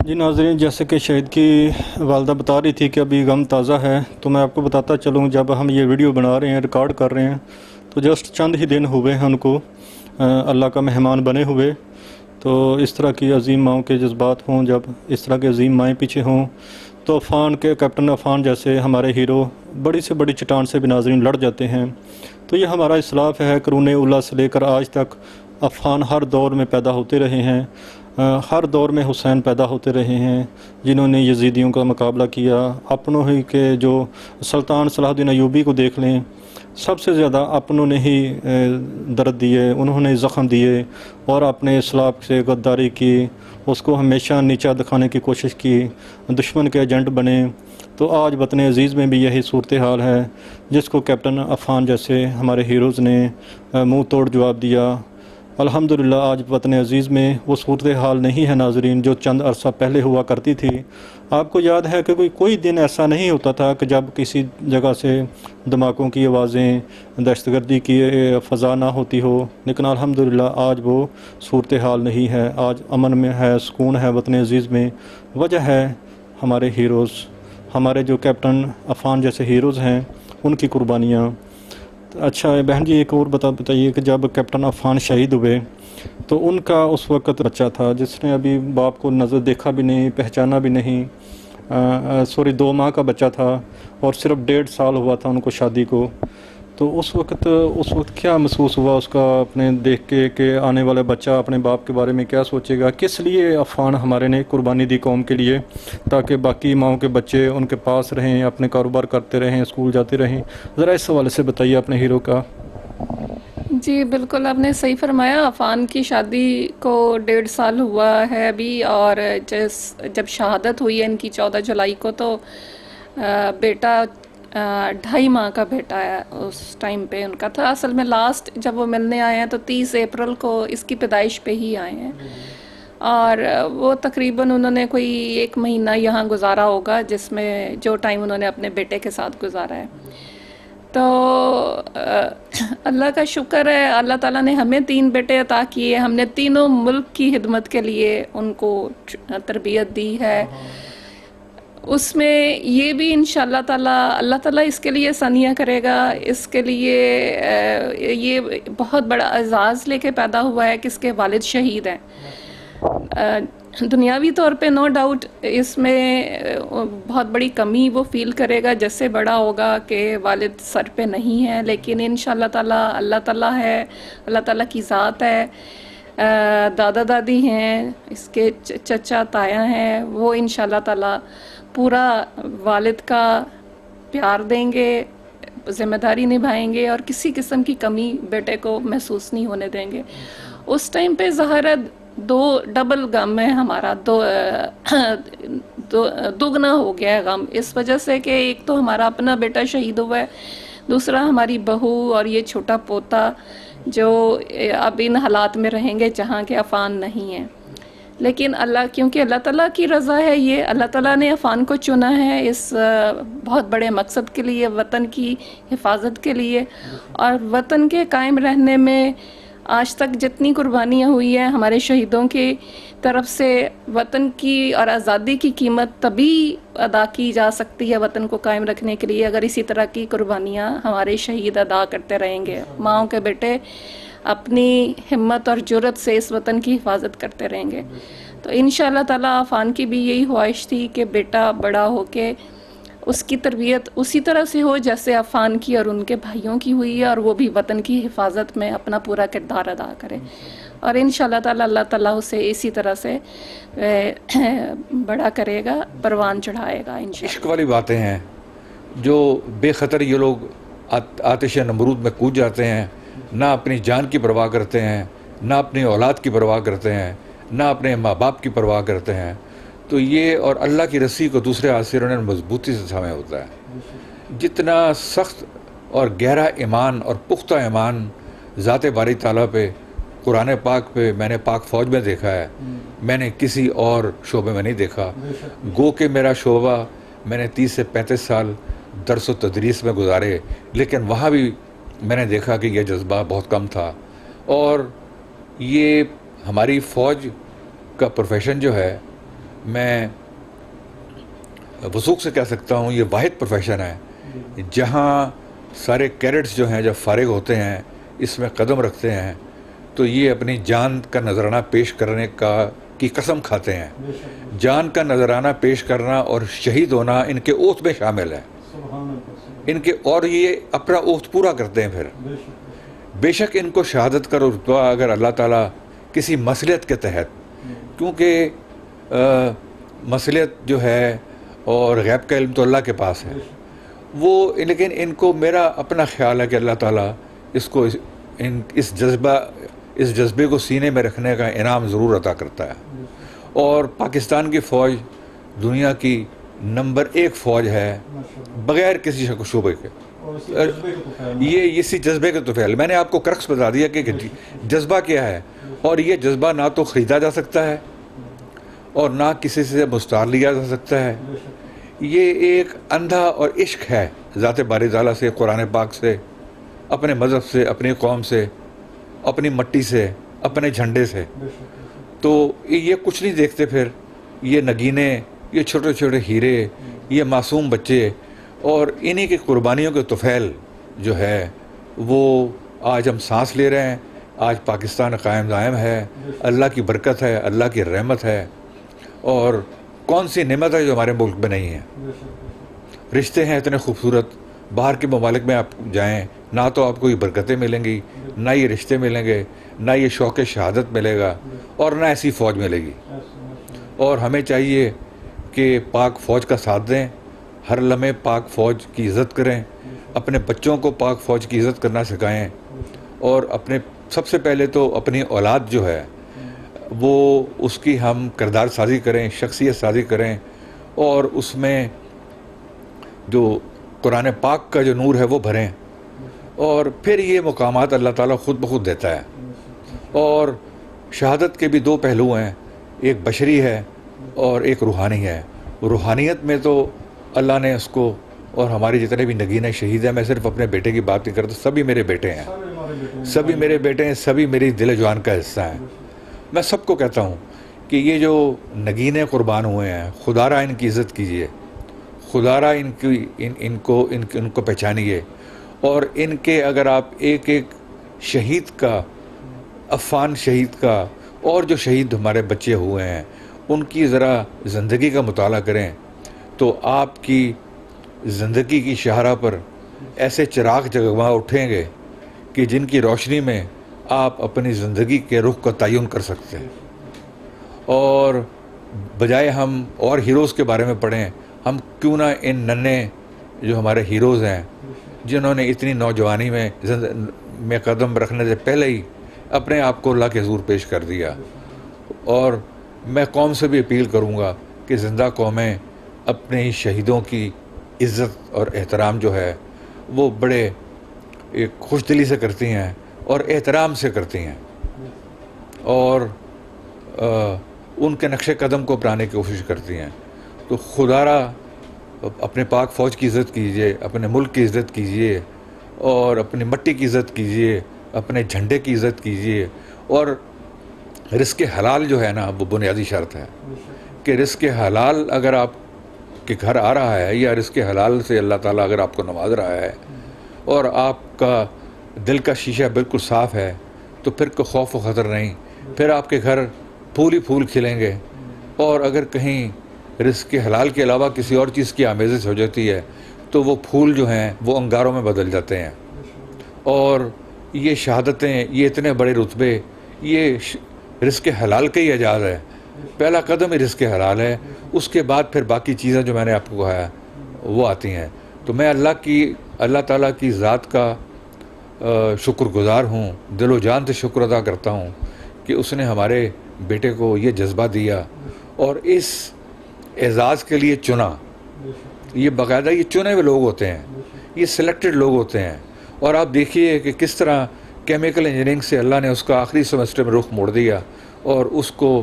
जी नाज़रीन, जैसे कि शहीद की वालदा बता रही थी कि अभी गम ताज़ा है, तो मैं आपको बताता चलूँ, जब हम ये वीडियो बना रहे हैं, रिकॉर्ड कर रहे हैं, तो जस्ट चंद ही दिन हुए हैं उनको अल्लाह का मेहमान बने हुए। तो इस तरह की अजीम माओं के जज्बात हों, जब इस तरह के अजीम माएँ पीछे हों, तो अफ़ान के कैप्टन अफ़ान जैसे हमारे हीरो बड़ी से बड़ी चट्टान से भी नाज़रीन लड़ जाते हैं। तो ये हमारा इस्लाफ़ है। करून उला से लेकर आज तक अफ़ान हर दौर में पैदा होते रहे हैं। हर दौर में हुसैन पैदा होते रहे हैं जिन्होंने यजीदियों का मुकाबला किया। अपनों ही के जो सुल्तान सलाहुद्दीन अयूबी को देख लें, सबसे ज़्यादा अपनों ने ही दर्द दिए, उन्होंने ज़ख्म दिए और अपने इस्लाफ से गद्दारी की, उसको हमेशा नीचा दिखाने की कोशिश की, दुश्मन के एजेंट बने। तो आज वतन अज़ीज़ में भी यही सूरत हाल है, जिसको कैप्टन अफ़ान जैसे हमारे हीरोज़ ने मुँह तोड़ जवाब दिया। अल्हम्दुलिल्लाह आज वतन अज़ीज़ में वो सूरत हाल नहीं है नाज़रीन, जो चंद अरसा पहले हुआ करती थी। आपको याद है कि कोई दिन ऐसा नहीं होता था कि जब किसी जगह से धमाकों की आवाज़ें, दहशतगर्दी की फ़ज़ा ना होती हो, लेकिन अल्हम्दुलिल्लाह आज वो सूरत हाल नहीं है। आज अमन में है, सुकून है वतन अज़ीज़ में। वजह है हमारे हीरोज़, हमारे जो कैप्टन अफ़ान जैसे हीरोज़ हैं, उनकी कुर्बानियाँ। अच्छा बहन जी, एक और बताइए कि जब कैप्टन अफ़ान शहीद हुए तो उनका उस वक़्त बच्चा था जिसने अभी बाप को नज़र देखा भी नहीं, पहचाना भी नहीं। सॉरी 2 माह का बच्चा था और सिर्फ 1.5 साल हुआ था उनको शादी को। तो उस वक्त क्या महसूस हुआ उसका अपने देख के कि आने वाला बच्चा अपने बाप के बारे में क्या सोचेगा? किस लिए अफ़ान हमारे ने कुर्बानी दी कौम के लिए, ताकि बाकी माओं के बच्चे उनके पास रहें, अपने कारोबार करते रहें, स्कूल जाते रहें। ज़रा इस हवाले से बताइए अपने हीरो का। जी बिल्कुल, आपने सही फरमाया। अफ़ान की शादी को 1.5 साल हुआ है अभी, और जब शहादत हुई है इनकी 14 जुलाई को, तो बेटा 2.5 माह का बेटा है उस टाइम पे उनका था। असल में लास्ट जब वो मिलने आए हैं तो 30 अप्रैल को इसकी पैदाइश पे ही आए हैं, और वो तकरीबन उन्होंने कोई 1 महीना यहाँ गुजारा होगा, जिसमें जो टाइम उन्होंने अपने बेटे के साथ गुजारा है। तो अल्लाह का शुक्र है, अल्लाह ताला ने हमें 3 बेटे अता किए। हमने तीनों मुल्क की खिदमत के लिए उनको तरबियत दी है। उसमें ये भी इंशाअल्लाह ताला अल्लाह ताला इसके लिए सानिया करेगा। इसके लिए ये बहुत बड़ा एजाज़ लेके पैदा हुआ है कि इसके वालिद शहीद हैं। दुनियावी तौर पे नो डाउट इसमें बहुत बड़ी कमी वो फ़ील करेगा जैसे बड़ा होगा कि वालिद सर पे नहीं है, लेकिन इंशाअल्लाह ताला अल्लाह ताला है, अल्लाह ताला की ज़ात है। दादा दादी हैं, इसके चचा ताया हैं, वो इंशाअल्लाह ताला पूरा वालिद का प्यार देंगे, ज़िम्मेदारी निभाएंगे और किसी किस्म की कमी बेटे को महसूस नहीं होने देंगे। उस टाइम पे ज़ाहिर है 2 डबल गम है हमारा, दोगुना हो गया है गम, इस वजह से कि एक तो हमारा अपना बेटा शहीद हुआ है, दूसरा हमारी बहू और ये छोटा पोता जो अब इन हालात में रहेंगे जहाँ के अफ़ान नहीं है। लेकिन क्योंकि अल्लाह ताला की रज़ा है, ये अल्लाह ताला ने अफ़ान को चुना है इस बहुत बड़े मकसद के लिए, वतन की हिफाजत के लिए। और वतन के कायम रहने में आज तक जितनी कुर्बानियाँ हुई हैं हमारे शहीदों की तरफ से, वतन की और आज़ादी की कीमत तभी अदा की जा सकती है वतन को कायम रखने के लिए, अगर इसी तरह की कुर्बानियाँ हमारे शहीद अदा करते रहेंगे। माँओं के बेटे अपनी हिम्मत और जुर्रत से इस वतन की हिफाजत करते रहेंगे। तो इंशाअल्लाह ताला अफ़ान की भी यही ख्वाहिश थी कि बेटा बड़ा होके उसकी तरबियत उसी तरह से हो जैसे अफ़ान की और उनके भाइयों की हुई है, और वो भी वतन की हिफाजत में अपना पूरा किरदार अदा करे। और इंशाअल्लाह ताला अल्लाह ताला उसे इसी तरह से बड़ा करेगा, परवान चढ़ाएगा इंशाअल्लाह। इश्क वाली बातें हैं जो बेखतर ये लोग आतिश नमरूद में कूद जाते हैं, ना अपनी जान की परवाह करते हैं, ना अपनी औलाद की परवाह करते हैं, ना अपने माँ बाप की परवाह करते हैं। तो ये और अल्लाह की रस्सी को दूसरे हाथ से उन्होंने मजबूती से थामे होता है। जितना सख्त और गहरा ईमान और पुख्ता ईमान ज़ात बारी ताला पे, कुरान पाक पे मैंने पाक फ़ौज में देखा है, मैंने किसी और शोबे में नहीं देखा। गो के मेरा शोबा मैंने 30 से 35 साल दरस व तदरीस में गुजारे, लेकिन वहाँ भी मैंने देखा कि यह जज्बा बहुत कम था। और ये हमारी फ़ौज का प्रोफेशन जो है, میں وثوق سے کہہ سکتا ہوں یہ واحد پروفیشن ہے جہاں سارے کیڈٹس جو ہیں جب فارغ ہوتے ہیں اس میں قدم رکھتے ہیں تو یہ اپنی جان کا نذرانہ پیش کرنے کی قسم کھاتے ہیں. جان کا نذرانہ پیش کرنا اور شہید ہونا ان کے اوتھ میں شامل ہے ان کے, اور یہ اپنا اوتھ پورا کرتے ہیں. پھر بے شک ان کو شہادت کا رتبہ اگر اللہ تعالیٰ کسی مصلحت کے تحت, کیونکہ مصلحت جو ہے اور غیب کا علم تو اللہ کے پاس ہے وہ, لیکن ان کو میرا اپنا خیال ہے کہ اللہ تعالیٰ اس کو اس جذبے کو سینے میں رکھنے کا انعام ضرور عطا کرتا ہے. اور پاکستان کی فوج دنیا کی نمبر 1 فوج ہے بغیر کسی شک و شبے کے. یہ اسی جذبے کے طفیل, میں نے آپ کو کرکس بتا دیا کہ جذبہ کیا ہے, اور یہ جذبہ نہ تو خریدا جا سکتا ہے اور نہ کسی سے مستعار لیا جا سکتا ہے. یہ ایک اندھا اور عشق ہے ذات باری تعالیٰ سے, قرآن پاک سے, اپنے مذہب سے, اپنی قوم سے, اپنی مٹی سے, اپنے جھنڈے سے. تو یہ کچھ نہیں دیکھتے. پھر یہ نگینے, یہ چھوٹے چھوٹے ہیرے, یہ معصوم بچے, اور انہی کی قربانیوں کے طفیل جو ہے وہ آج ہم سانس لے رہے ہیں. آج پاکستان قائم دائم ہے, اللہ کی برکت ہے, اللہ کی رحمت ہے. اور کون سی نعمت ہے جو ہمارے ملک میں نہیں ہے. رشتے ہیں اتنے خوبصورت, باہر کے ممالک میں آپ جائیں نہ تو آپ کو یہ برکتیں ملیں گی, نہ یہ رشتے ملیں گے, نہ یہ شوق شہادت ملے گا, اور نہ ایسی فوج ملے گی. اور ہمیں چاہیے کہ پاک فوج کا ساتھ دیں, ہر لمحے پاک فوج کی عزت کریں, اپنے بچوں کو پاک فوج کی عزت کرنا سکھائیں, اور اپنے سب سے پہلے تو اپنی اولاد جو ہے وہ اس کی ہم کردار سازی کریں, شخصیت سازی کریں, اور اس میں جو قرآن پاک کا جو نور ہے وہ بھریں. اور پھر یہ مقامات اللہ تعالیٰ خود بخود دیتا ہے. اور شہادت کے بھی 2 پہلو ہیں, ایک بشری ہے اور ایک روحانی ہے. روحانیت میں تو اللہ نے اس کو, اور ہمارے جتنے بھی نگین شہید ہیں, میں صرف اپنے بیٹے کی بات نہیں کرتا, سبھی میرے بیٹے ہیں, سبھی میرے بیٹے ہیں, سبھی میری دل جوان کا حصہ ہیں. میں سب کو کہتا ہوں کہ یہ جو نگین قربان ہوئے ہیں, خدا را ان کی عزت کیجیے, خدا را ان کو پہچانیے. اور ان کے اگر آپ ایک ایک شہید کا, عفان شہید کا, اور جو شہید ہمارے بچے ہوئے ہیں ان کی ذرا زندگی کا مطالعہ کریں تو آپ کی زندگی کی شاہراہ پر ایسے چراغ جگمگا اٹھیں گے کہ جن کی روشنی میں آپ اپنی زندگی کے رخ کا تعین کر سکتے ہیں. اور بجائے ہم اور ہیروز کے بارے میں پڑھیں, ہم کیوں نہ ان ننھے جو ہمارے ہیروز ہیں جنہوں نے اتنی نوجوانی میں قدم رکھنے سے پہلے ہی اپنے آپ کو اللہ کے حضور پیش کر دیا. اور میں قوم سے بھی اپیل کروں گا کہ زندہ قومیں اپنے شہیدوں کی عزت اور احترام جو ہے وہ بڑے ایک خوش دلی سے کرتی ہیں اور احترام سے کرتی ہیں, اور ان کے نقش قدم کو اپنانے کی کوشش کرتی ہیں. تو خدا را اپنے پاک فوج کی عزت کیجیے, اپنے ملک کی عزت کیجیے, اور اپنی مٹی کی عزت کیجیے, اپنے جھنڈے کی عزت کیجیے. اور رزق حلال جو ہے نا وہ بنیادی شرط ہے کہ رزق حلال اگر آپ کے گھر آ رہا ہے, یا رزق حلال سے اللہ تعالیٰ اگر آپ کو نواز رہا ہے اور آپ کا دل کا شیشہ بالکل صاف ہے, تو پھر کوئی خوف و خطر نہیں, پھر آپ کے گھر پھول ہی پھول کھلیں گے. اور اگر کہیں رزق حلال کے علاوہ کسی اور چیز کی آمیزش ہو جاتی ہے تو وہ پھول جو ہیں وہ انگاروں میں بدل جاتے ہیں. اور یہ شہادتیں, یہ اتنے بڑے رتبے, یہ رزق حلال کا ہی اعجاز ہے. پہلا قدم ہی رزق حلال ہے, اس کے بعد پھر باقی چیزیں جو میں نے آپ کو کہا ہے وہ آتی ہیں. تو میں اللہ تعالیٰ کی ذات کا شکر گزار ہوں, دل و جان سے شکر ادا کرتا ہوں کہ اس نے ہمارے بیٹے کو یہ جذبہ دیا اور اس اعزاز کے لیے چنا. یہ باقاعدہ یہ چنے ہوئے لوگ ہوتے ہیں, یہ سلیکٹڈ لوگ ہوتے ہیں. اور آپ دیکھیے کہ کس طرح کیمیکل انجینئرنگ سے اللہ نے اس کا آخری سیمسٹر میں رخ موڑ دیا اور اس کو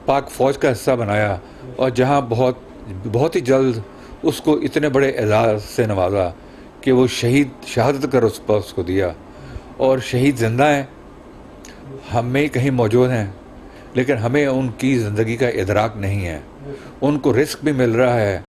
پاک فوج کا حصہ بنایا, اور جہاں بہت ہی جلد اس کو اتنے بڑے اعزاز سے نوازا کہ وہ شہادت کا رتبہ اس کو دیا. اور شہید زندہ ہیں, ہم میں کہیں موجود ہیں, لیکن ہمیں ان کی زندگی کا ادراک نہیں ہے. ان کو رزق بھی مل رہا ہے